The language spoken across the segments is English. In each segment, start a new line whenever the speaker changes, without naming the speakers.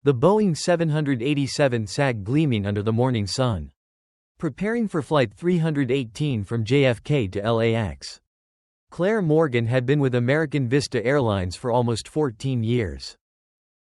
The Boeing 787 sat gleaming under the morning sun, preparing for Flight 318 from JFK to LAX. Claire Morgan had been with American Vista Airlines for almost 14 years.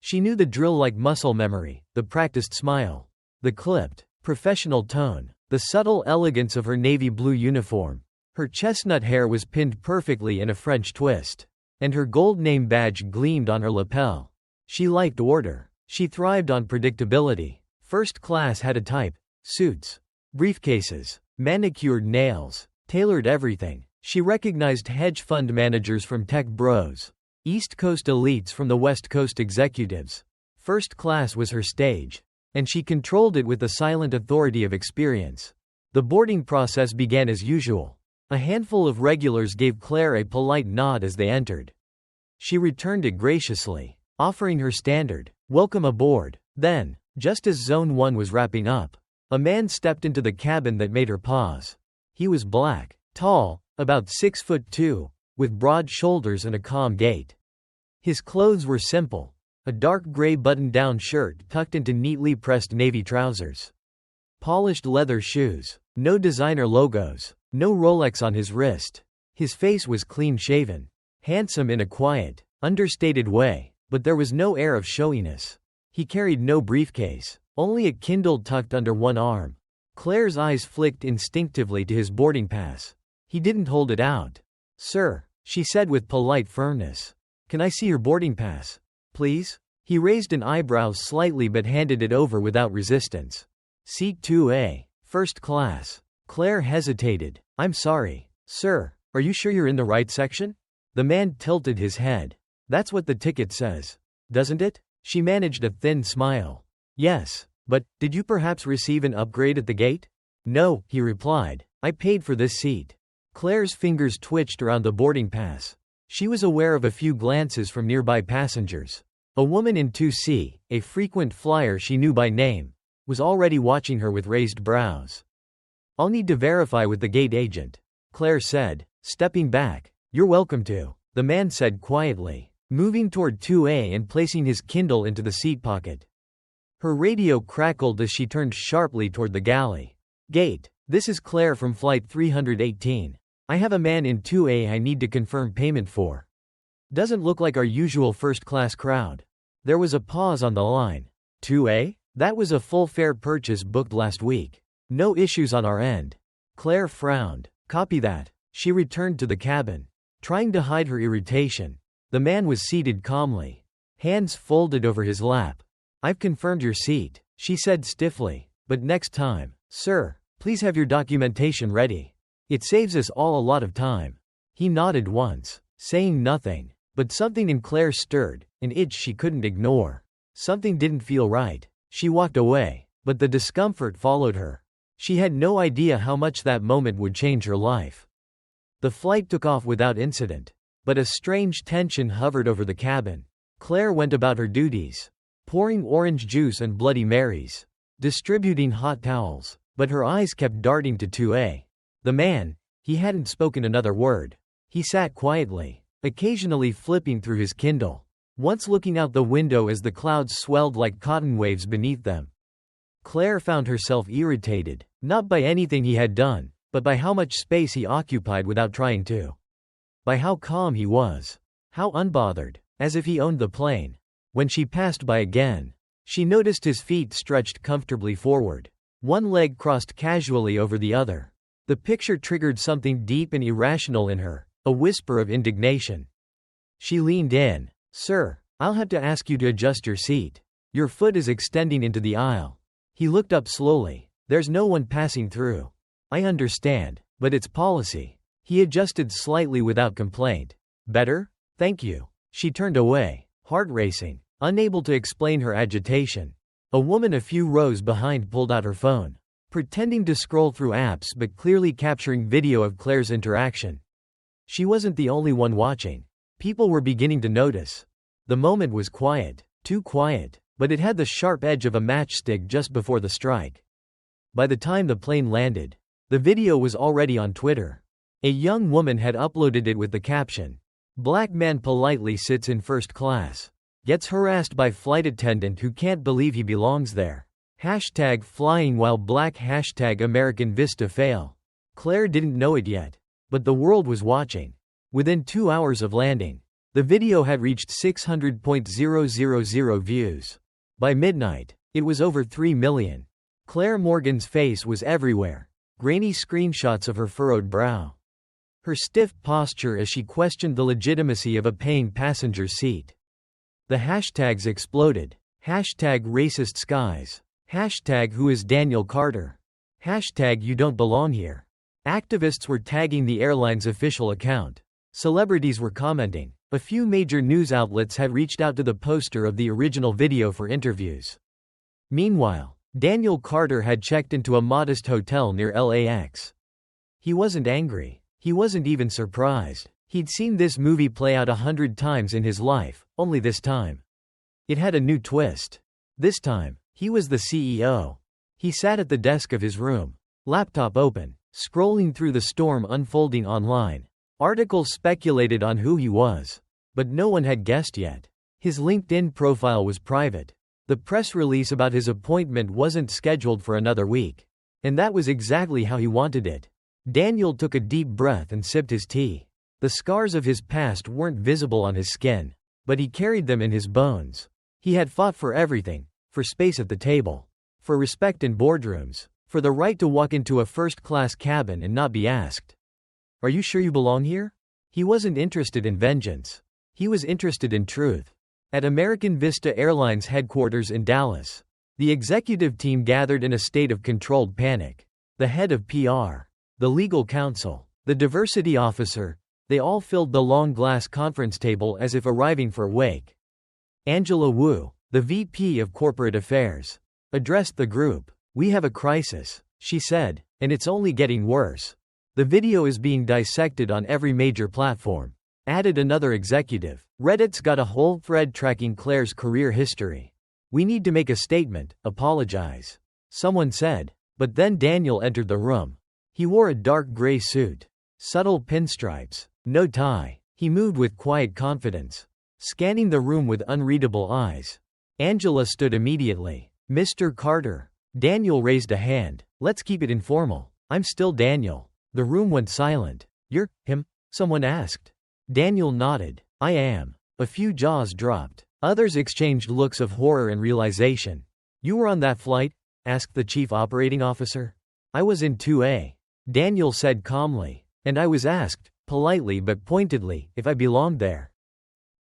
She knew the drill like muscle memory, the practiced smile, the clipped, professional tone, the subtle elegance of her navy blue uniform. Her chestnut hair was pinned perfectly in a French twist, and her gold name badge gleamed on her lapel. She liked order. She thrived on predictability. First class had a type: suits, briefcases, manicured nails, tailored everything. She recognized hedge fund managers from tech bros, East Coast elites from the West Coast executives. First class was her stage, and she controlled it with the silent authority of experience. The boarding process began as usual. A handful of regulars gave Claire a polite nod as they entered. She returned it graciously, offering her standard, "Welcome aboard." Then, just as Zone 1 was wrapping up, a man stepped into the cabin that made her pause. He was black, tall, about 6'2", with broad shoulders and a calm gait. His clothes were simple: a dark gray button-down shirt tucked into neatly pressed navy trousers, polished leather shoes, no designer logos, no Rolex on his wrist. His face was clean-shaven, handsome in a quiet, understated way, but there was no air of showiness. He carried no briefcase, only a Kindle tucked under one arm. Claire's eyes flicked instinctively to his boarding pass. He didn't hold it out. "Sir," she said with polite firmness, "can I see your boarding pass, please?" He raised an eyebrow slightly but handed it over without resistance. "Seat 2A, first class." Claire hesitated. "I'm sorry, sir, are you sure you're in the right section?" The man tilted his head. "That's what the ticket says, doesn't it?" She managed a thin smile. "Yes, but, did you perhaps receive an upgrade at the gate?" "No," he replied. "I paid for this seat." Claire's fingers twitched around the boarding pass. She was aware of a few glances from nearby passengers. A woman in 2C, a frequent flyer she knew by name, was already watching her with raised brows. "I'll need to verify with the gate agent," Claire said, stepping back. "You're welcome to," the man said quietly, moving toward 2A and placing his Kindle into the seat pocket. Her radio crackled as she turned sharply toward the galley. "Gate, this is Claire from Flight 318. I have a man in 2A I need to confirm payment for. Doesn't look like our usual first-class crowd." There was a pause on the line. 2A? That was a full-fare purchase booked last week. "No issues on our end." Claire frowned. "Copy that." She returned to the cabin, trying to hide her irritation. The man was seated calmly, hands folded over his lap. "I've confirmed your seat," she said stiffly, "but next time, sir, please have your documentation ready. It saves us all a lot of time." He nodded once, saying nothing, but something in Claire stirred, an itch she couldn't ignore. Something didn't feel right. She walked away, but the discomfort followed her. She had no idea how much that moment would change her life. The flight took off without incident, but a strange tension hovered over the cabin. Claire went about her duties, pouring orange juice and Bloody Marys, distributing hot towels, but her eyes kept darting to 2A. The man, he hadn't spoken another word. He sat quietly, occasionally flipping through his Kindle, once looking out the window as the clouds swelled like cotton waves beneath them. Claire found herself irritated, not by anything he had done, but by how much space he occupied without trying to. By how calm he was. How unbothered, as if he owned the plane. When she passed by again, she noticed his feet stretched comfortably forward, one leg crossed casually over the other. The picture triggered something deep and irrational in her, a whisper of indignation. She leaned in. "Sir, I'll have to ask you to adjust your seat. Your foot is extending into the aisle." He looked up slowly. "There's no one passing through." "I understand, but it's policy." He adjusted slightly without complaint. "Better? Thank you." She turned away, heart racing, unable to explain her agitation. A woman a few rows behind pulled out her phone, pretending to scroll through apps but clearly capturing video of Claire's interaction. She wasn't the only one watching. People were beginning to notice. The moment was quiet, too quiet, but it had the sharp edge of a matchstick just before the strike. By the time the plane landed, the video was already on Twitter. A young woman had uploaded it with the caption, "Black man politely sits in first class." Gets harassed by flight attendant who can't believe he belongs there. Hashtag flying while black. Hashtag American Vista fail. Claire didn't know it yet, but the world was watching. Within 2 hours of landing, the video had reached 600,000 views. By midnight, it was over 3 million. Claire Morgan's face was everywhere. Grainy screenshots of her furrowed brow. Her stiff posture as she questioned the legitimacy of a paying passenger seat. The hashtags exploded. Hashtag racist skies. Hashtag who is Daniel Carter. Hashtag you don't belong here. Activists were tagging the airline's official account. Celebrities were commenting. A few major news outlets had reached out to the poster of the original video for interviews. Meanwhile, Daniel Carter had checked into a modest hotel near LAX. He wasn't angry. He wasn't even surprised. He'd seen this movie play out 100 times in his life, only this time it had a new twist. This time, he was the CEO. He sat at the desk of his room, laptop open, scrolling through the storm unfolding online. Articles speculated on who he was, but no one had guessed yet. His LinkedIn profile was private. The press release about his appointment wasn't scheduled for another week. And that was exactly how he wanted it. Daniel took a deep breath and sipped his tea. The scars of his past weren't visible on his skin, but he carried them in his bones. He had fought for everything, for space at the table, for respect in boardrooms, for the right to walk into a first-class cabin and not be asked, "Are you sure you belong here?" He wasn't interested in vengeance. He was interested in truth. At American Vista Airlines headquarters in Dallas, the executive team gathered in a state of controlled panic. The head of PR, the legal counsel, the diversity officer, they all filled the long glass conference table as if arriving for a wake. Angela Wu, the VP of Corporate Affairs, addressed the group. "We have a crisis," she said, "and it's only getting worse. The video is being dissected on every major platform," added another executive. "Reddit's got a whole thread tracking Claire's career history. We need to make a statement, apologize," someone said. But then Daniel entered the room. He wore a dark gray suit, subtle pinstripes, no tie. He moved with quiet confidence, scanning the room with unreadable eyes. Angela stood immediately. "Mr. Carter." Daniel raised a hand. "Let's keep it informal. I'm still Daniel." The room went silent. "You're him?" someone asked. Daniel nodded. "I am." A few jaws dropped. Others exchanged looks of horror and realization. "You were on that flight?" asked the chief operating officer. "I was in 2A. Daniel said calmly. "And I was asked, politely but pointedly, if I belonged there."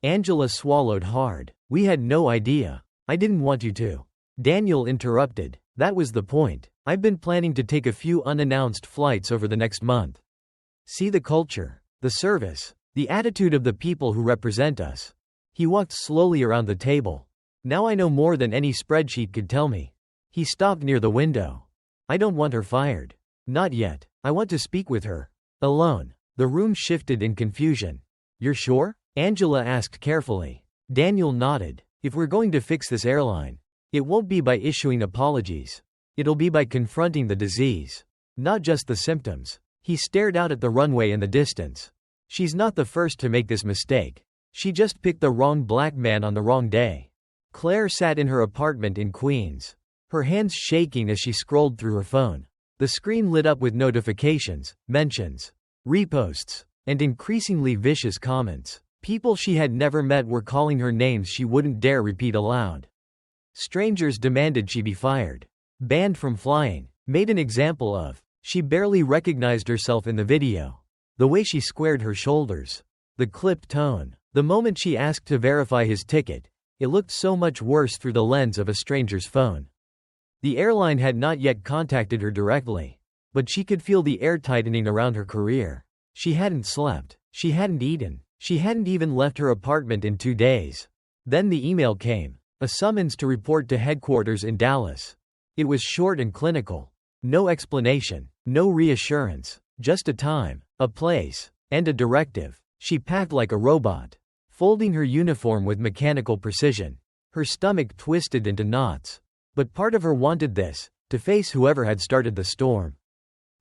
Angela swallowed hard. "We had no idea. I didn't want you to." Daniel interrupted. "That was the point. I've been planning to take a few unannounced flights over the next month. See the culture, the service, the attitude of the people who represent us." He walked slowly around the table. "Now I know more than any spreadsheet could tell me." He stopped near the window. "I don't want her fired. Not yet. I want to speak with her. Alone." The room shifted in confusion. "You're sure?" Angela asked carefully. Daniel nodded. "If we're going to fix this airline, it won't be by issuing apologies. It'll be by confronting the disease. Not just the symptoms." He stared out at the runway in the distance. "She's not the first to make this mistake. She just picked the wrong black man on the wrong day." Claire sat in her apartment in Queens, her hands shaking as she scrolled through her phone. The screen lit up with notifications, mentions, reposts, and increasingly vicious comments. People she had never met were calling her names she wouldn't dare repeat aloud. Strangers demanded she be fired, banned from flying, made an example of. She barely recognized herself in the video. The way she squared her shoulders, the clipped tone. The moment she asked to verify his ticket, it looked so much worse through the lens of a stranger's phone. The airline had not yet contacted her directly, but she could feel the air tightening around her career. She hadn't slept. She hadn't eaten. She hadn't even left her apartment in 2 days. Then the email came. A summons to report to headquarters in Dallas. It was short and clinical. No explanation. No reassurance. Just a time, a place, and a directive. She packed like a robot, folding her uniform with mechanical precision. Her stomach twisted into knots. But part of her wanted this, to face whoever had started the storm.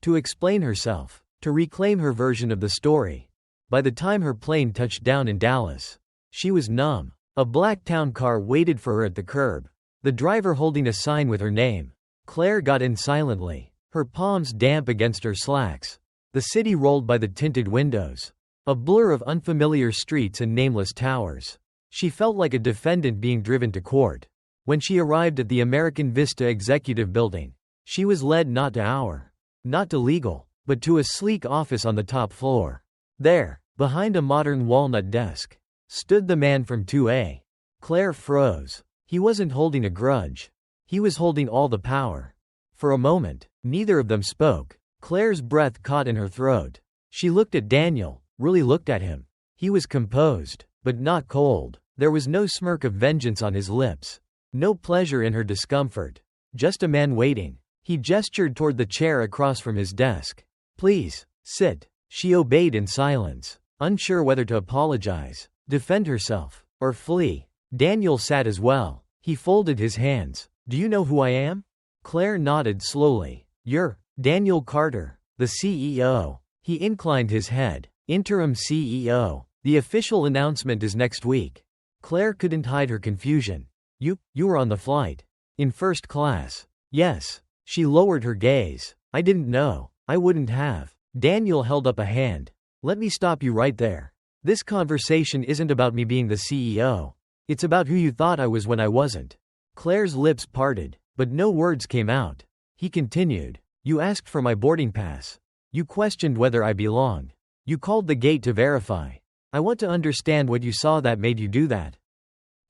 To explain herself. To reclaim her version of the story. By the time her plane touched down in Dallas, she was numb. A black town car waited for her at the curb, the driver holding a sign with her name. Claire got in silently, her palms damp against her slacks. The city rolled by the tinted windows, a blur of unfamiliar streets and nameless towers. She felt like a defendant being driven to court. When she arrived at the American Vista Executive Building, she was led not to legal, but to a sleek office on the top floor. There, behind a modern walnut desk, stood the man from 2A. Claire froze. He wasn't holding a grudge. He was holding all the power. For a moment, neither of them spoke. Claire's breath caught in her throat. She looked at Daniel, really looked at him. He was composed, but not cold. There was no smirk of vengeance on his lips. No pleasure in her discomfort. Just a man waiting. He gestured toward the chair across from his desk. Please, sit. She obeyed in silence, unsure whether to apologize, defend herself, or flee. Daniel sat as well. He folded his hands. Do you know who I am? Claire nodded slowly. You're Daniel Carter, the CEO. He inclined his head. Interim CEO. The official announcement is next week. Claire couldn't hide her confusion. You were on the flight. In first class. Yes. She lowered her gaze. I didn't know. I wouldn't have. Daniel held up a hand. Let me stop you right there. This conversation isn't about me being the CEO. It's about who you thought I was when I wasn't. Claire's lips parted, but no words came out. He continued. You asked for my boarding pass. You questioned whether I belonged. You called the gate to verify. I want to understand what you saw that made you do that.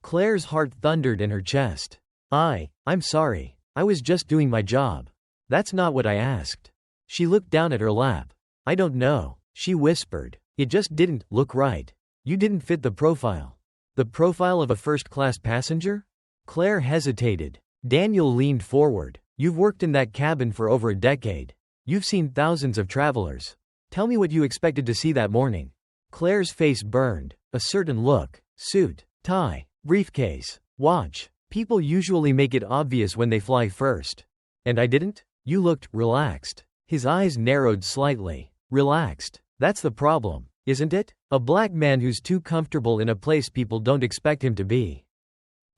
Claire's heart thundered in her chest. I'm sorry. I was just doing my job. That's not what I asked. She looked down at her lap. I don't know, she whispered. It just didn't look right. You didn't fit the profile. The profile of a first-class passenger? Claire hesitated. Daniel leaned forward. You've worked in that cabin for over a decade. You've seen thousands of travelers. Tell me what you expected to see that morning. Claire's face burned. A certain look. Suit, tie, briefcase, watch. People usually make it obvious when they fly first. And I didn't? You looked relaxed. His eyes narrowed slightly. Relaxed. That's the problem, isn't it? A black man who's too comfortable in a place people don't expect him to be.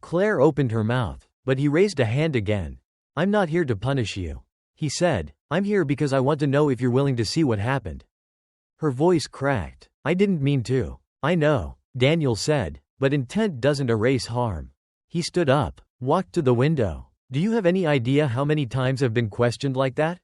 Claire opened her mouth, but he raised a hand again. I'm not here to punish you, he said. I'm here because I want to know if you're willing to see what happened. Her voice cracked. I didn't mean to. I know, Daniel said, but intent doesn't erase harm. He stood up, walked to the window. Do you have any idea how many times I've been questioned like that?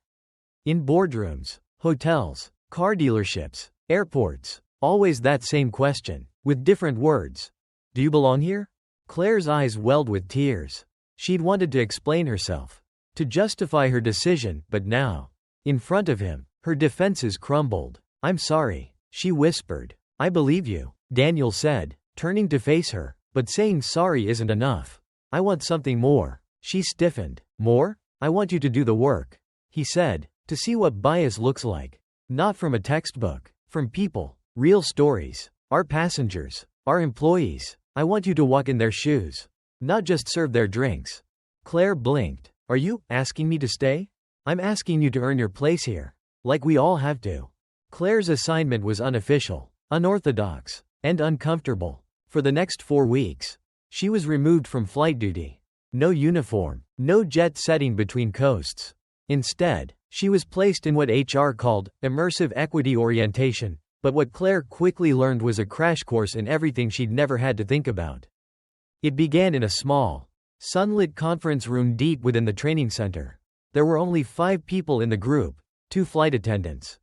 In boardrooms, hotels, car dealerships, airports. Always that same question, with different words. Do you belong here? Claire's eyes welled with tears. She'd wanted to explain herself, to justify her decision, but now, in front of him, her defenses crumbled. I'm sorry, she whispered. I believe you, Daniel said, turning to face her, but saying sorry isn't enough. I want something more. She stiffened. More? I want you to do the work, he said, to see what bias looks like. Not from a textbook, from people, real stories, our passengers, our employees. I want you to walk in their shoes, not just serve their drinks. Claire blinked. Are you asking me to stay? I'm asking you to earn your place here, like we all have to. Claire's assignment was unofficial, unorthodox, and uncomfortable. For the next 4 weeks, she was removed from flight duty. No uniform, no jet setting between coasts. Instead, she was placed in what HR called immersive equity orientation, but what Claire quickly learned was a crash course in everything she'd never had to think about. It began in a small, sunlit conference room deep within the training center. There were only 5 people in the group, 2 flight attendants,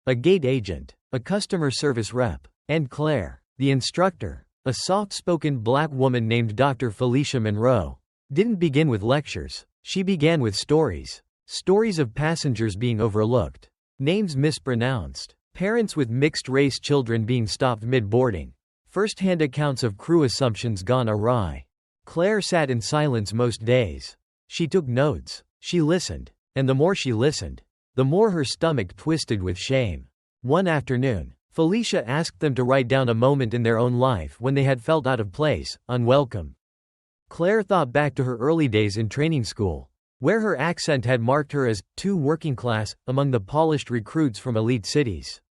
a gate agent, a customer service rep, and Claire, the instructor, a soft-spoken black woman named Dr. Felicia Monroe. Didn't begin with lectures. She began with stories. Stories of passengers being overlooked, names mispronounced, parents with mixed-race children being stopped mid-boarding, first-hand accounts of crew assumptions gone awry. Claire sat in silence most days. She took notes. She listened. And the more she listened, the more her stomach twisted with shame. One afternoon, Felicia asked them to write down a moment in their own life when they had felt out of place, unwelcome. Claire thought back to her early days in training school, where her accent had marked her as too working class among the polished recruits from elite cities.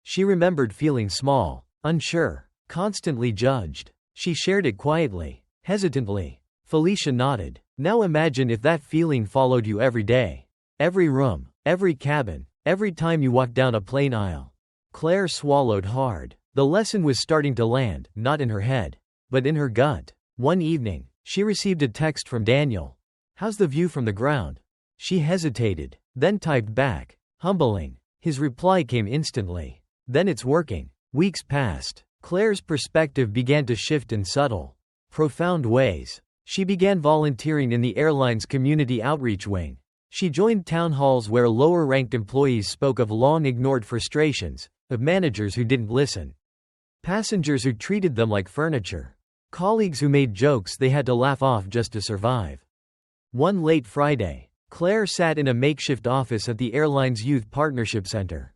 She remembered feeling small, unsure, constantly judged. She shared it quietly, hesitantly. Felicia nodded. Now imagine if that feeling followed you every day. Every room, every cabin, every time you walked down a plane aisle. Claire swallowed hard. The lesson was starting to land, not in her head, but in her gut. One evening, she received a text from Daniel. "How's the view from the ground?" She hesitated, then typed back, "Humbling." His reply came instantly. "Then it's working." Weeks passed. Claire's perspective began to shift in subtle, profound ways. She began volunteering in the airline's community outreach wing. She joined town halls where lower-ranked employees spoke of long-ignored frustrations, of managers who didn't listen, passengers who treated them like furniture, colleagues who made jokes they had to laugh off just to survive. One late Friday, Claire sat in a makeshift office at the airline's Youth Partnership Center,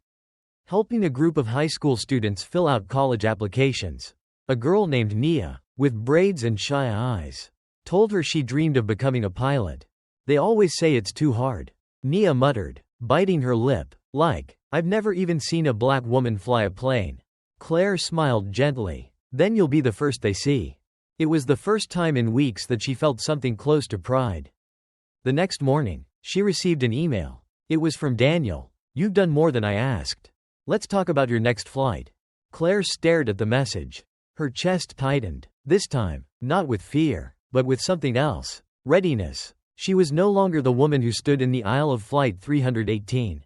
helping a group of high school students fill out college applications. A girl named Nia, with braids and shy eyes, told her she dreamed of becoming a pilot. "They always say it's too hard," Nia muttered, biting her lip. "Like, I've never even seen a black woman fly a plane." Claire smiled gently. "Then you'll be the first they see." It was the first time in weeks that she felt something close to pride. The next morning, she received an email. It was from Daniel. "You've done more than I asked. Let's talk about your next flight." Claire stared at the message. Her chest tightened. This time, not with fear, but with something else. Readiness. She was no longer the woman who stood in the aisle of Flight 318,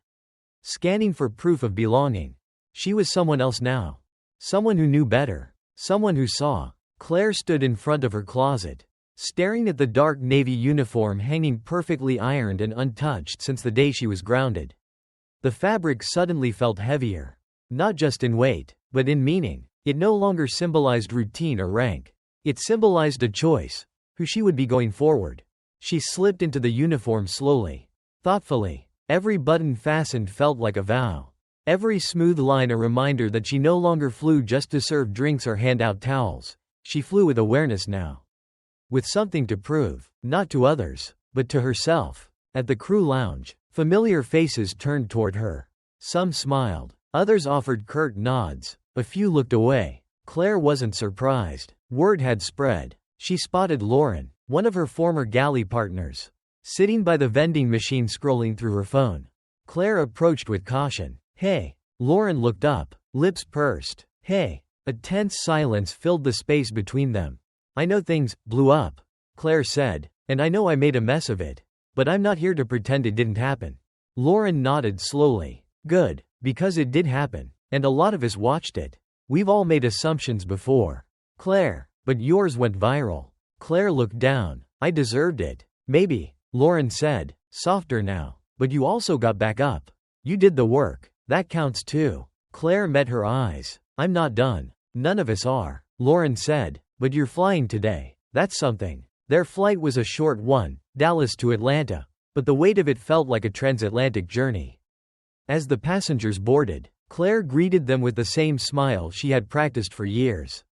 scanning for proof of belonging. She was someone else now. Someone who knew better. Someone who saw. Claire stood in front of her closet, staring at the dark navy uniform hanging perfectly ironed and untouched since the day she was grounded. The fabric suddenly felt heavier. Not just in weight, but in meaning. It no longer symbolized routine or rank. It symbolized a choice. Who she would be going forward. She slipped into the uniform slowly, thoughtfully. Every button fastened felt like a vow. Every smooth line a reminder that she no longer flew just to serve drinks or hand out towels. She flew with awareness now. With something to prove, not to others, but to herself. At the crew lounge, familiar faces turned toward her. Some smiled, others offered curt nods, a few looked away. Claire wasn't surprised. Word had spread. She spotted Lauren, one of her former galley partners, sitting by the vending machine scrolling through her phone. Claire approached with caution. "Hey." Lauren looked up, lips pursed. "Hey." A tense silence filled the space between them. "I know things blew up," Claire said, "and I know I made a mess of it. But I'm not here to pretend it didn't happen." Lauren nodded slowly. "Good, because it did happen, and a lot of us watched it. We've all made assumptions before." "Claire, but yours went viral." Claire looked down. "I deserved it." "Maybe," Lauren said, softer now, "but you also got back up. You did the work. That counts too." Claire met her eyes. "I'm not done." "None of us are," Lauren said, "but you're flying today. That's something." Their flight was a short one, Dallas to Atlanta, but the weight of it felt like a transatlantic journey. As the passengers boarded, Claire greeted them with the same smile she had practiced for years.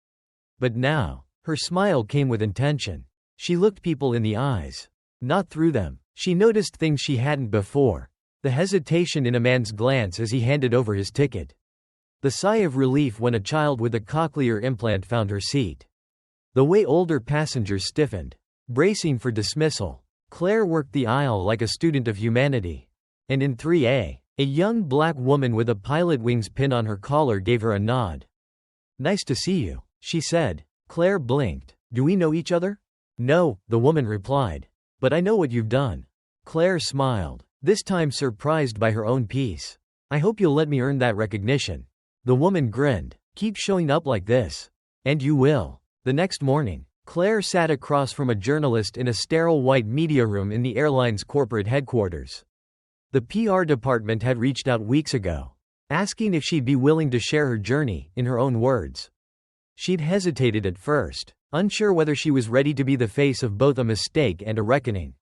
But now, her smile came with intention. She looked people in the eyes, not through them. She noticed things she hadn't before. The hesitation in a man's glance as he handed over his ticket. The sigh of relief when a child with a cochlear implant found her seat. The way older passengers stiffened, bracing for dismissal. Claire worked the aisle like a student of humanity. And in 3A, a young black woman with a pilot wings pin on her collar gave her a nod. "Nice to see you," she said. Claire blinked. "Do we know each other?" "No," the woman replied. "But I know what you've done." Claire smiled, this time surprised by her own peace. "I hope you'll let me earn that recognition." The woman grinned. "Keep showing up like this. And you will." The next morning, Claire sat across from a journalist in a sterile white media room in the airline's corporate headquarters. The PR department had reached out weeks ago, asking if she'd be willing to share her journey, in her own words. She'd hesitated at first, unsure whether she was ready to be the face of both a mistake and a reckoning.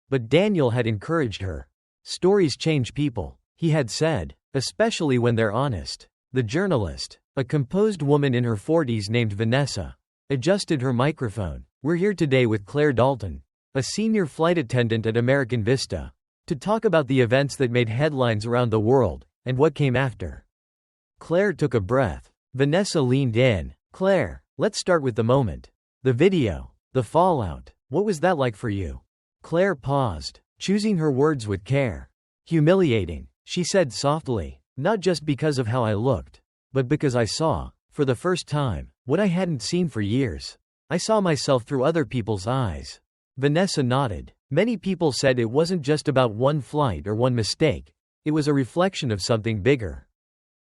But Daniel had encouraged her. "Stories change people," he had said, "especially when they're honest." The journalist, a composed woman in her 40s named Vanessa, adjusted her microphone. "We're here today with Claire Dalton, a senior flight attendant at American Vista, to talk about the events that made headlines around the world, and what came after." Claire took a breath. Vanessa leaned in. "Claire, Let's start with the moment. The video. The fallout. What was that like for you? Claire paused, choosing her words with care. Humiliating, she said softly, not just because of how I looked, but because I saw, for the first time, what I hadn't seen for years. I saw myself through other people's eyes. Vanessa nodded. Many people said it wasn't just about one flight or one mistake. It was a reflection of something bigger.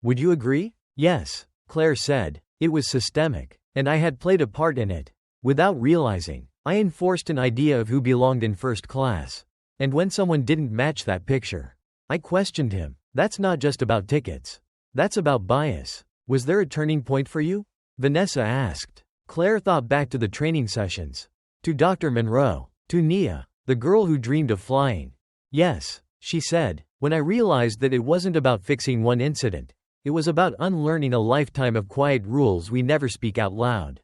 Would you agree? Yes, Claire said. It was systemic, and I had played a part in it. Without realizing, I enforced an idea of who belonged in first class. And when someone didn't match that picture, I questioned him. That's not just about tickets. That's about bias. Was there a turning point for you? Vanessa asked. Claire thought back to the training sessions. To Dr. Monroe. To Nia, the girl who dreamed of flying. Yes, she said, when I realized that it wasn't about fixing one incident. It was about unlearning a lifetime of quiet rules we never speak out loud.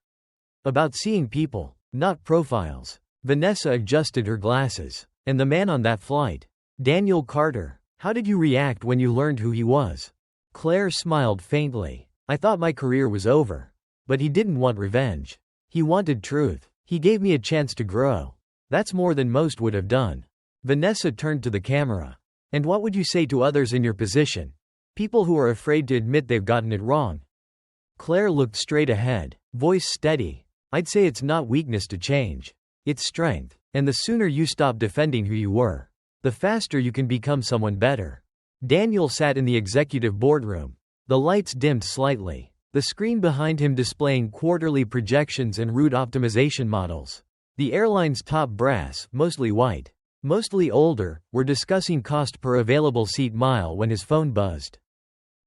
About seeing people, not profiles. Vanessa adjusted her glasses. And the man on that flight? Daniel Carter. How did you react when you learned who he was? Claire smiled faintly. I thought my career was over. But he didn't want revenge. He wanted truth. He gave me a chance to grow. That's more than most would have done. Vanessa turned to the camera. And what would you say to others in your position? People who are afraid to admit they've gotten it wrong. Claire looked straight ahead, voice steady. I'd say it's not weakness to change. It's strength. And the sooner you stop defending who you were, the faster you can become someone better. Daniel sat in the executive boardroom. The lights dimmed slightly, the screen behind him displaying quarterly projections and route optimization models. The airline's top brass, mostly white, mostly older, were discussing cost per available seat mile when his phone buzzed.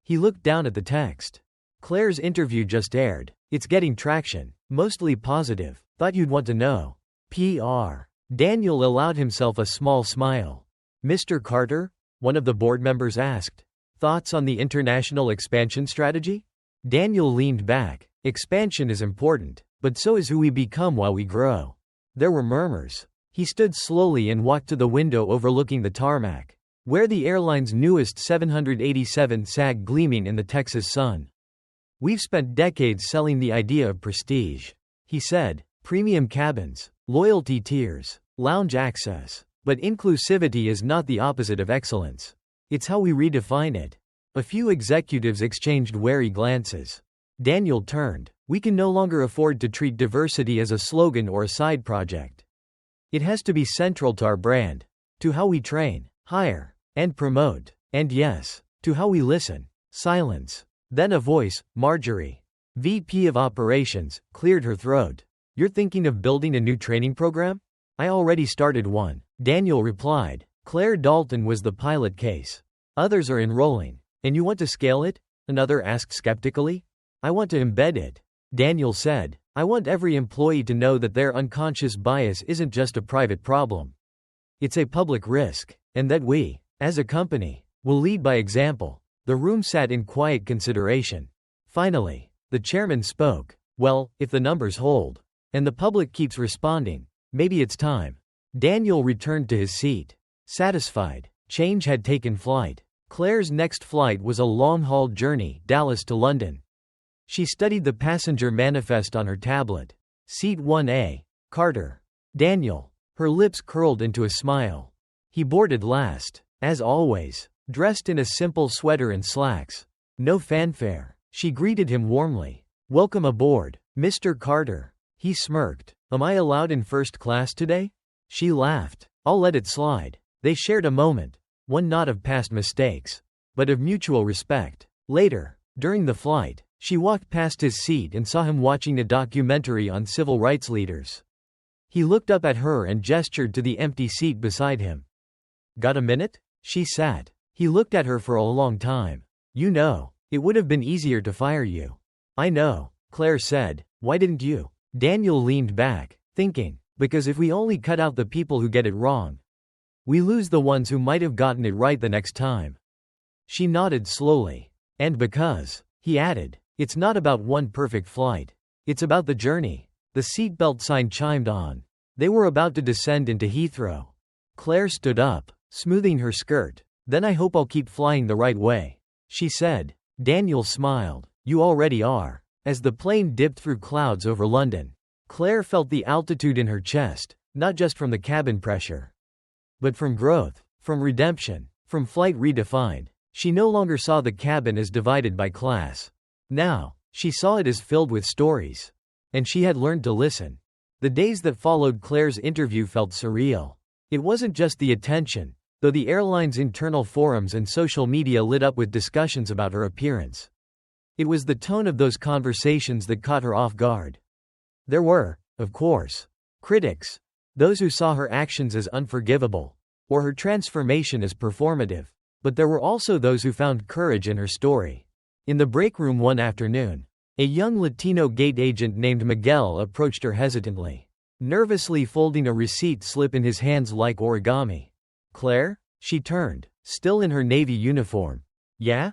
He looked down at the text. Claire's interview just aired. It's getting traction, mostly positive. Thought you'd want to know. PR. Daniel allowed himself a small smile. Mr. Carter? One of the board members asked. Thoughts on the international expansion strategy? Daniel leaned back. Expansion is important, but so is who we become while we grow. There were murmurs. He stood slowly and walked to the window overlooking the tarmac, where the airline's newest 787 sat gleaming in the Texas sun. We've spent decades selling the idea of prestige, he said. Premium cabins, loyalty tiers, lounge access. But inclusivity is not the opposite of excellence. It's how we redefine it. A few executives exchanged wary glances. Daniel turned. We can no longer afford to treat diversity as a slogan or a side project. It has to be central to our brand, to how we train, hire, and promote, and yes, to how we listen. Silence. Then a voice, Marjorie, VP of Operations, cleared her throat. You're thinking of building a new training program? I already started one, Daniel replied. Claire Dalton was the pilot case. Others are enrolling. And you want to scale it? Another asked skeptically. I want to embed it, Daniel said. I want every employee to know that their unconscious bias isn't just a private problem. It's a public risk, and that we, as a company, will lead by example. The room sat in quiet consideration. Finally, the chairman spoke. Well, if the numbers hold, and the public keeps responding, maybe it's time. Daniel returned to his seat. Satisfied. Change had taken flight. Claire's next flight was a long-haul journey, Dallas to London. She studied the passenger manifest on her tablet. Seat 1A. Carter. Daniel. Her lips curled into a smile. He boarded last, as always, dressed in a simple sweater and slacks. No fanfare. She greeted him warmly. Welcome aboard, Mr. Carter. He smirked. Am I allowed in first class today? She laughed. I'll let it slide. They shared a moment. One not of past mistakes, but of mutual respect. Later, during the flight, she walked past his seat and saw him watching a documentary on civil rights leaders. He looked up at her and gestured to the empty seat beside him. Got a minute? She sat. He looked at her for a long time. You know, it would have been easier to fire you. I know, Claire said. Why didn't you? Daniel leaned back, thinking, because if we only cut out the people who get it wrong, we lose the ones who might have gotten it right the next time. She nodded slowly. And because, he added, it's not about one perfect flight. It's about the journey. The seatbelt sign chimed on. They were about to descend into Heathrow. Claire stood up, smoothing her skirt. Then I hope I'll keep flying the right way, she said. Daniel smiled. You already are. As the plane dipped through clouds over London, Claire felt the altitude in her chest, not just from the cabin pressure, but from growth, from redemption, from flight redefined. She no longer saw the cabin as divided by class. Now, she saw it as filled with stories. And she had learned to listen. The days that followed Claire's interview felt surreal. It wasn't just the attention, though the airline's internal forums and social media lit up with discussions about her appearance. It was the tone of those conversations that caught her off guard. There were, of course, critics, those who saw her actions as unforgivable, or her transformation as performative. But there were also those who found courage in her story. In the break room one afternoon, a young Latino gate agent named Miguel approached her hesitantly, nervously folding a receipt slip in his hands like origami. "Claire?" She turned, still in her Navy uniform. "Yeah?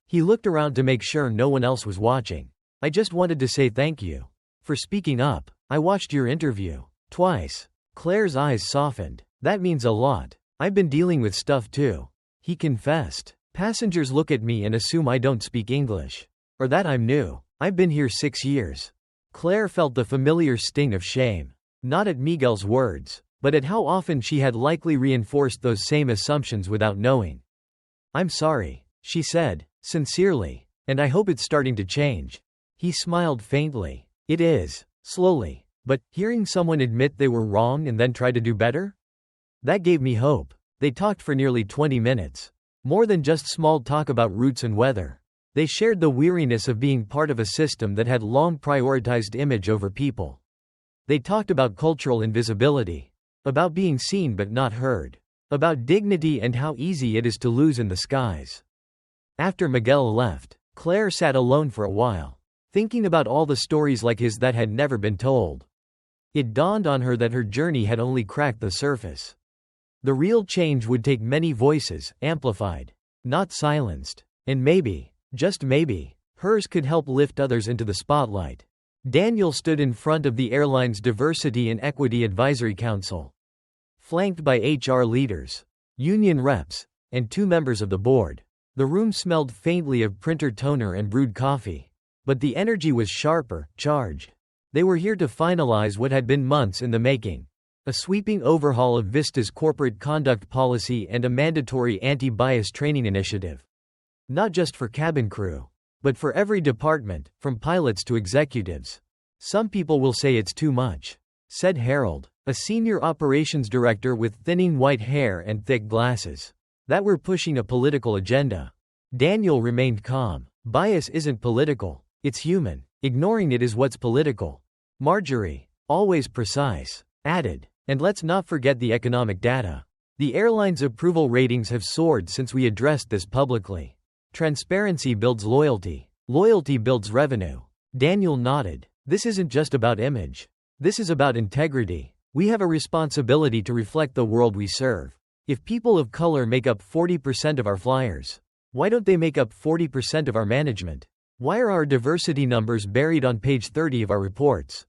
He looked around to make sure no one else was watching. "I just wanted to say thank you for speaking up. I watched your interview twice." Claire's eyes softened. "That means a lot. I've been dealing with stuff too," he confessed. "Passengers look at me and assume I don't speak English. Or that I'm new. I've been here 6 years." Claire felt the familiar sting of shame. Not at Miguel's words, but at how often she had likely reinforced those same assumptions without knowing. "I'm sorry," she said, sincerely, "and I hope it's starting to change." He smiled faintly. "It is, slowly. But, hearing someone admit they were wrong and then try to do better? That gave me hope." They talked for nearly 20 minutes. More than just small talk about routes and weather. They shared the weariness of being part of a system that had long prioritized image over people. They talked about cultural invisibility. About being seen but not heard. About dignity and how easy it is to lose in the skies. After Miguel left, Claire sat alone for a while, thinking about all the stories like his that had never been told. It dawned on her that her journey had only cracked the surface. The real change would take many voices, amplified, not silenced. And maybe, just maybe, hers could help lift others into the spotlight. Daniel stood in front of the airline's Diversity and Equity Advisory Council, flanked by HR leaders, union reps, and 2 members of the board. The room smelled faintly of printer toner and brewed coffee. But the energy was sharper, charged. They were here to finalize what had been months in the making. A sweeping overhaul of Vista's corporate conduct policy and a mandatory anti-bias training initiative. Not just for cabin crew, but for every department, from pilots to executives. "Some people will say it's too much," said Harold, a senior operations director with thinning white hair and thick glasses. "That we're pushing a political agenda." Daniel remained calm. "Bias isn't political. It's human. Ignoring it is what's political." Marjorie, always precise, added, "And let's not forget the economic data. The airline's approval ratings have soared since we addressed this publicly. Transparency builds loyalty. Loyalty builds revenue." Daniel nodded. "This isn't just about image. This is about integrity. We have a responsibility to reflect the world we serve. If people of color make up 40% of our flyers, why don't they make up 40% of our management? Why are our diversity numbers buried on page 30 of our reports?"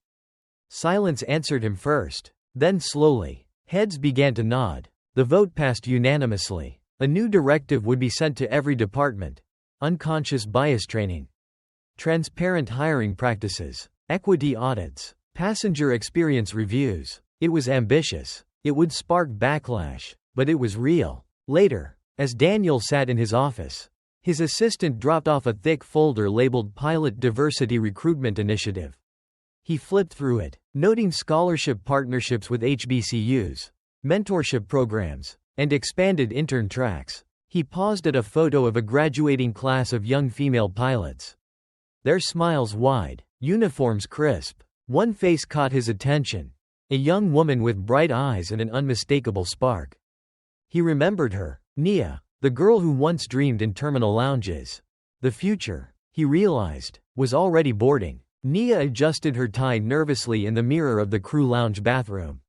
Silence answered him first. Then slowly, heads began to nod. The vote passed unanimously. A new directive would be sent to every department. Unconscious bias training. Transparent hiring practices. Equity audits. Passenger experience reviews. It was ambitious. It would spark backlash. But it was real. Later, as Daniel sat in his office, his assistant dropped off a thick folder labeled Pilot Diversity Recruitment Initiative. He flipped through it, noting scholarship partnerships with HBCUs, mentorship programs, and expanded intern tracks. He paused at a photo of a graduating class of young female pilots. Their smiles wide, uniforms crisp. One face caught his attention. A young woman with bright eyes and an unmistakable spark. He remembered her. Nia, the girl who once dreamed in terminal lounges. The future, he realized, was already boarding. Nia adjusted her tie nervously in the mirror of the crew lounge bathroom.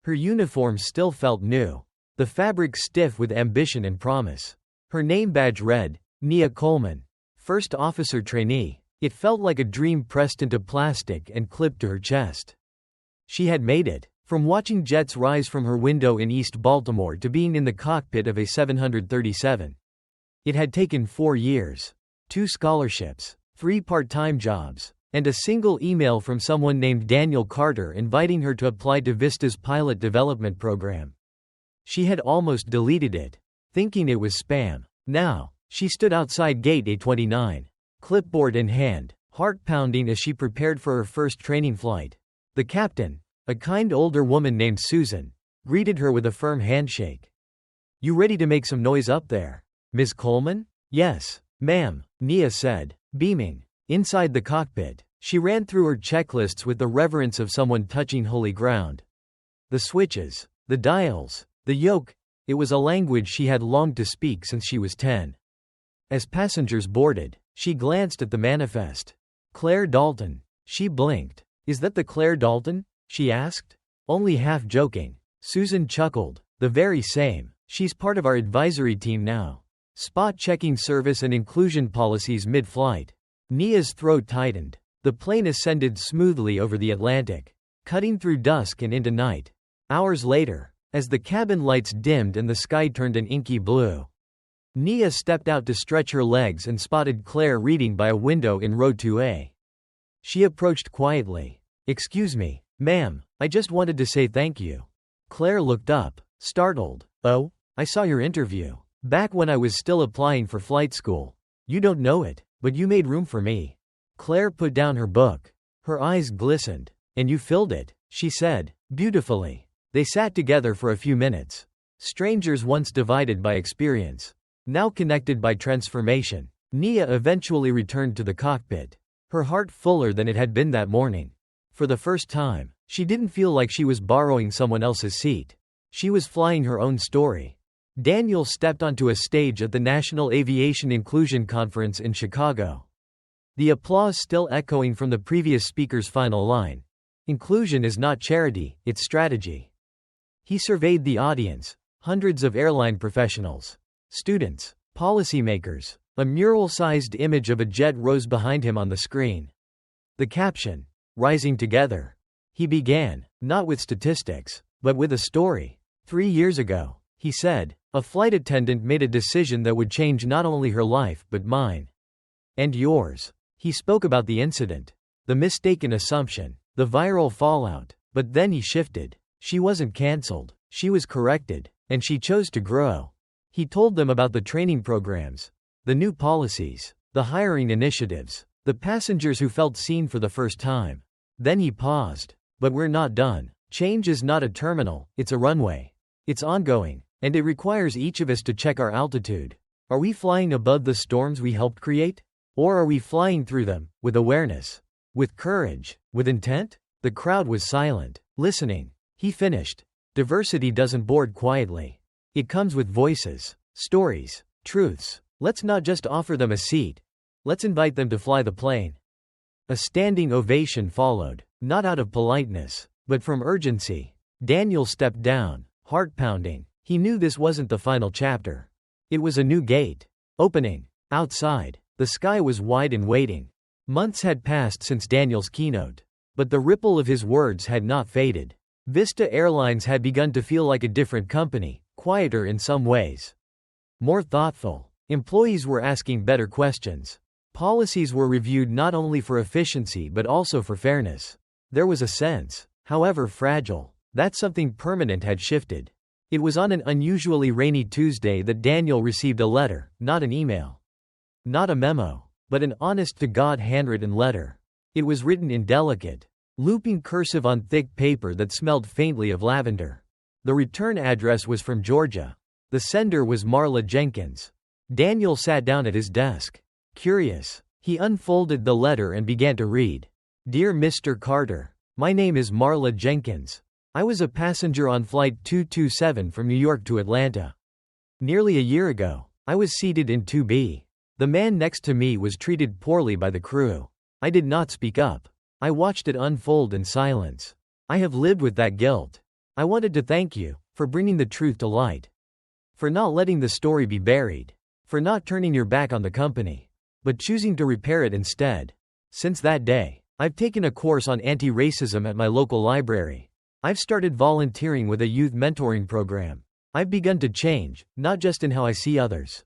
Her uniform still felt new, the fabric stiff with ambition and promise. Her name badge read, Nia Coleman, First Officer Trainee. It felt like a dream pressed into plastic and clipped to her chest. She had made it, from watching jets rise from her window in East Baltimore to being in the cockpit of a 737. It had taken 4 years, 2 scholarships, 3 part-time jobs, and a single email from someone named Daniel Carter inviting her to apply to Vista's pilot development program. She had almost deleted it, thinking it was spam. Now, she stood outside gate A29, clipboard in hand, heart pounding as she prepared for her first training flight. The captain, a kind older woman named Susan, greeted her with a firm handshake. "You ready to make some noise up there, Ms. Coleman?" "Yes, ma'am," Nia said, beaming. Inside the cockpit, she ran through her checklists with the reverence of someone touching holy ground. The switches, the dials, the yoke, it was a language she had longed to speak since she was 10. As passengers boarded, she glanced at the manifest. Claire Dalton. She blinked. "Is that the Claire Dalton?" she asked. Only half joking. Susan chuckled. "The very same. She's part of our advisory team now. Spot checking service and inclusion policies mid-flight." Nia's throat tightened. The plane ascended smoothly over the Atlantic, cutting through dusk and into night. Hours later, as the cabin lights dimmed and the sky turned an inky blue, Nia stepped out to stretch her legs and spotted Claire reading by a window in row 2A. She approached quietly. "Excuse me, ma'am, I just wanted to say thank you." Claire looked up, startled. "Oh, I saw your interview back when I was still applying for flight school. You don't know it, but you made room for me." Claire put down her book. Her eyes glistened. "And you filled it," she said, beautifully. They sat together for a few minutes. Strangers once divided by experience, now connected by transformation. Nia eventually returned to the cockpit, her heart fuller than it had been that morning. For the first time, she didn't feel like she was borrowing someone else's seat. She was flying her own story. Daniel stepped onto a stage at the National Aviation Inclusion Conference in Chicago. The applause still echoing from the previous speaker's final line. "Inclusion is not charity, it's strategy." He surveyed the audience, hundreds of airline professionals, students, policymakers. A mural-sized image of a jet rose behind him on the screen. The caption, "Rising Together." He began, not with statistics, but with a story. 3 years ago, he said, a flight attendant made a decision that would change not only her life but mine. And yours. He spoke about the incident, the mistaken assumption, the viral fallout, but then he shifted. She wasn't cancelled, she was corrected, and she chose to grow. He told them about the training programs, the new policies, the hiring initiatives, the passengers who felt seen for the first time. Then he paused. "But we're not done. Change is not a terminal, it's a runway. It's ongoing, and it requires each of us to check our altitude. Are we flying above the storms we helped create? Or are we flying through them, with awareness, with courage, with intent?" The crowd was silent, listening. He finished. "Diversity doesn't board quietly. It comes with voices, stories, truths. Let's not just offer them a seat. Let's invite them to fly the plane." A standing ovation followed, not out of politeness, but from urgency. Daniel stepped down, heart pounding. He knew this wasn't the final chapter. It was a new gate, opening. Outside, the sky was wide and waiting. Months had passed since Daniel's keynote, but the ripple of his words had not faded. Vista Airlines had begun to feel like a different company, quieter in some ways, more thoughtful. Employees were asking better questions. Policies were reviewed not only for efficiency but also for fairness. There was a sense, however fragile, that something permanent had shifted. It was on an unusually rainy Tuesday that Daniel received a letter, not an email. Not a memo, but an honest-to-God handwritten letter. It was written in delicate, looping cursive on thick paper that smelled faintly of lavender. The return address was from Georgia. The sender was Marla Jenkins. Daniel sat down at his desk. Curious, he unfolded the letter and began to read. "Dear Mr. Carter, my name is Marla Jenkins. I was a passenger on Flight 227 from New York to Atlanta. Nearly a year ago, I was seated in 2B. The man next to me was treated poorly by the crew. I did not speak up. I watched it unfold in silence. I have lived with that guilt. I wanted to thank you for bringing the truth to light, for not letting the story be buried, for not turning your back on the company, but choosing to repair it instead. Since that day, I've taken a course on anti-racism at my local library. I've started volunteering with a youth mentoring program. I've begun to change, not just in how I see others,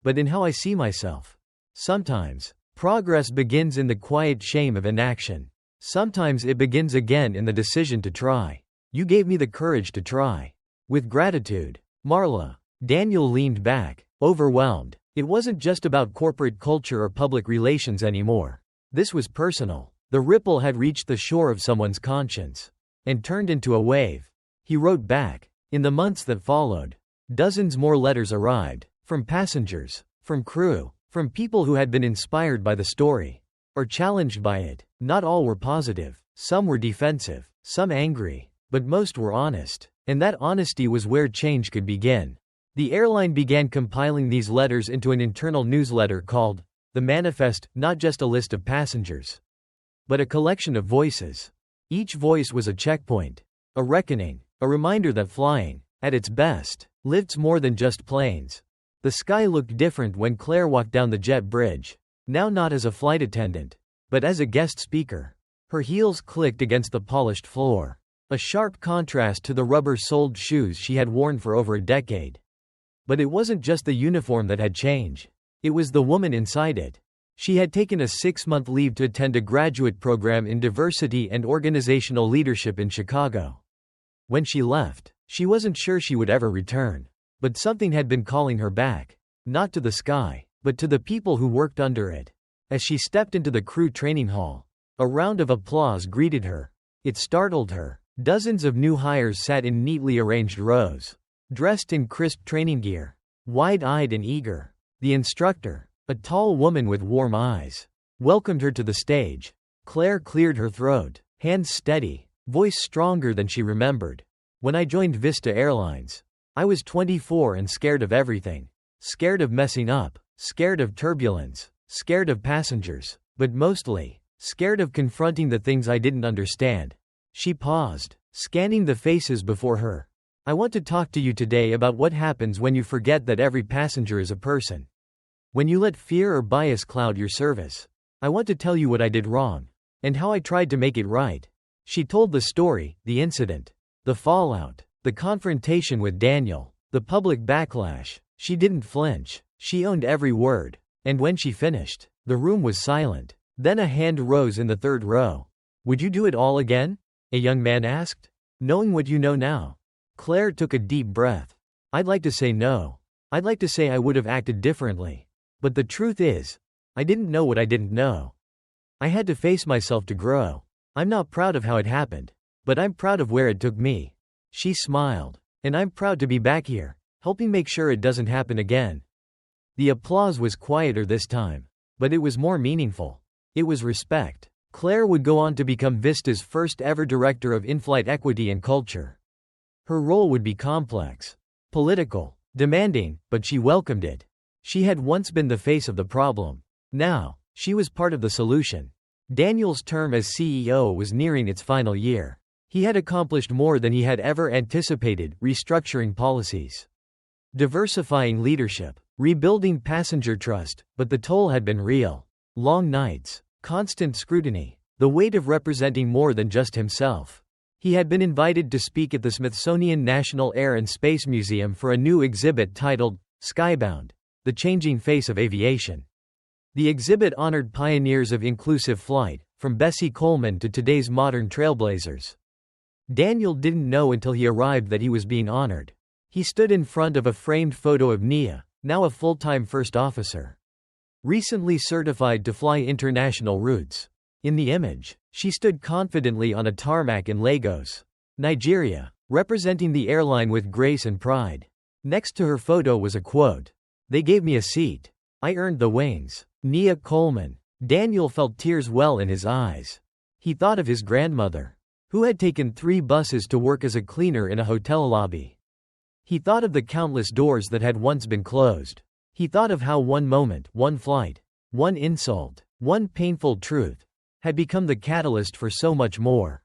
but in how I see myself. Sometimes, Progress begins in the quiet shame of inaction. Sometimes it begins again in the decision to try. You gave me the courage to try. With gratitude. Marla. Daniel leaned back, overwhelmed. It wasn't just about corporate culture or public relations anymore. This was personal. The ripple had reached the shore of someone's conscience and turned into a wave. He wrote back. In the months that followed, dozens more letters arrived, from passengers, from crew, from people who had been inspired by the story or challenged by it. Not all were positive, some were defensive, some angry, but most were honest, and that honesty was where change could begin. The airline began compiling these letters into an internal newsletter called The Manifest, not just a list of passengers, but a collection of voices. Each voice was a checkpoint, a reckoning, a reminder that flying, at its best, lifts more than just planes. The sky looked different when Claire walked down the jet bridge, now not as a flight attendant, but as a guest speaker. Her heels clicked against the polished floor, a sharp contrast to the rubber-soled shoes she had worn for over a decade. But it wasn't just the uniform that had changed. It was the woman inside it. She had taken a 6-month leave to attend a graduate program in diversity and organizational leadership in Chicago. When she left, she wasn't sure she would ever return. But something had been calling her back. Not to the sky, but to the people who worked under it. As she stepped into the crew training hall, a round of applause greeted her. It startled her. Dozens of new hires sat in neatly arranged rows, dressed in crisp training gear, wide-eyed and eager. The instructor, a tall woman with warm eyes, welcomed her to the stage. Claire cleared her throat, hands steady, voice stronger than she remembered. When I joined Vista Airlines, I was 24 and scared of everything. Scared of messing up, scared of turbulence, scared of passengers, but mostly, scared of confronting the things I didn't understand. She paused, scanning the faces before her. I want to talk to you today about what happens when you forget that every passenger is a person. When you let fear or bias cloud your service. I want to tell you what I did wrong, and how I tried to make it right. She told the story, the incident, the fallout, the confrontation with Daniel, the public backlash. She didn't flinch. She owned every word. And when she finished, the room was silent. Then a hand rose in the third row. Would you do it all again? A young man asked. Knowing what you know now. Claire took a deep breath. I'd like to say no. I'd like to say I would have acted differently. But the truth is, I didn't know what I didn't know. I had to face myself to grow. I'm not proud of how it happened, but I'm proud of where it took me. She smiled. And I'm proud to be back here, helping make sure it doesn't happen again. The applause was quieter this time, but it was more meaningful. It was respect. Claire would go on to become Vista's first ever director of in-flight equity and culture. Her role would be complex, political, demanding, but she welcomed it. She had once been the face of the problem. Now, she was part of the solution. Daniel's term as CEO was nearing its final year. He had accomplished more than he had ever anticipated, restructuring policies, diversifying leadership, rebuilding passenger trust, but the toll had been real. Long nights, constant scrutiny, the weight of representing more than just himself. He had been invited to speak at the Smithsonian National Air and Space Museum for a new exhibit titled, Skybound, The Changing Face of Aviation. The exhibit honored pioneers of inclusive flight, from Bessie Coleman to today's modern trailblazers. Daniel didn't know until he arrived that he was being honored. He stood in front of a framed photo of Nia, now a full-time first officer, recently certified to fly international routes. In the image, she stood confidently on a tarmac in Lagos, Nigeria, representing the airline with grace and pride. Next to her photo was a quote. They gave me a seat. I earned the wings. Nia Coleman. Daniel felt tears well in his eyes. He thought of his grandmother, who had taken 3 buses to work as a cleaner in a hotel lobby. He thought of the countless doors that had once been closed. He thought of how one moment, one flight, one insult, one painful truth, had become the catalyst for so much more.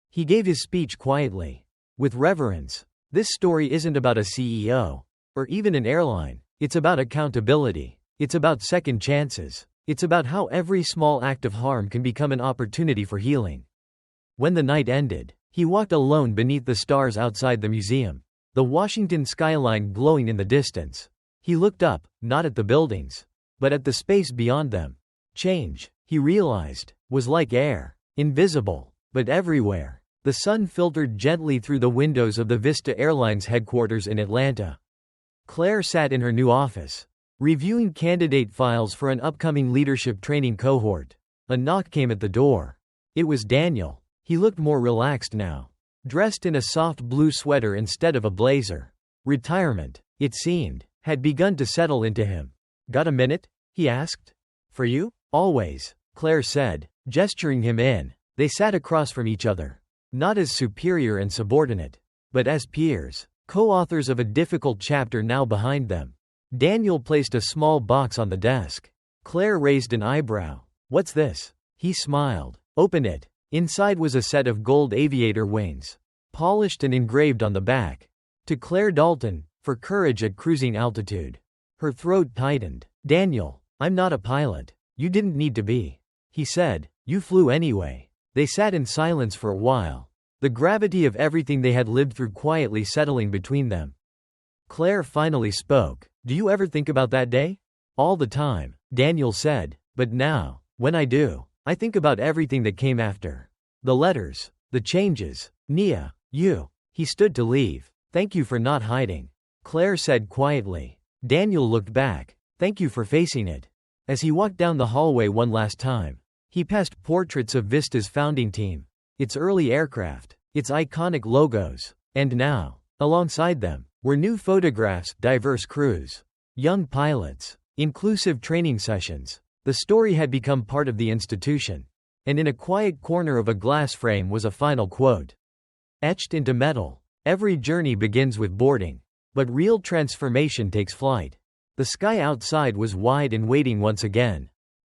He gave his speech quietly, with reverence. This story isn't about a CEO, or even an airline. It's about accountability. It's about second chances. It's about how every small act of harm can become an opportunity for healing. When the night ended, he walked alone beneath the stars outside the museum, the Washington skyline glowing in the distance. He looked up, not at the buildings, but at the space beyond them. Change, he realized, was like air, invisible, but everywhere. The sun filtered gently through the windows of the Vista Airlines headquarters in Atlanta. Claire sat in her new office, reviewing candidate files for an upcoming leadership training cohort. A knock came at the door. It was Daniel. He looked more relaxed now, dressed in a soft blue sweater instead of a blazer. Retirement, it seemed, had begun to settle into him. "Got a minute?" he asked. "For you?" "Always," Claire said, gesturing him in. They sat across from each other, not as superior and subordinate, but as peers, co-authors of a difficult chapter now behind them. Daniel placed a small box on the desk. Claire raised an eyebrow. "What's this?" He smiled. "Open it." Inside was a set of gold aviator wings, polished and engraved on the back. "To Claire Dalton, for courage at cruising altitude." Her throat tightened. "Daniel, I'm not a pilot. You didn't need to be," he said. "You flew anyway." They sat in silence for a while, the gravity of everything they had lived through quietly settling between them. Claire finally spoke. "Do you ever think about that day?" "All the time," Daniel said. "But now, when I do, I think about everything that came after. The letters, the changes, Nia, you." He stood to leave. "Thank you for not hiding," Claire said quietly. Daniel looked back. "Thank you for facing it." As he walked down the hallway one last time, he passed portraits of Vista's founding team, its early aircraft, its iconic logos, and now, alongside them, were new photographs, diverse crews, young pilots, inclusive training sessions. The story had become part of the institution, and in a quiet corner of a glass frame was a final quote, etched into metal: "Every journey begins with boarding, but real transformation takes flight." The sky outside was wide and waiting once again.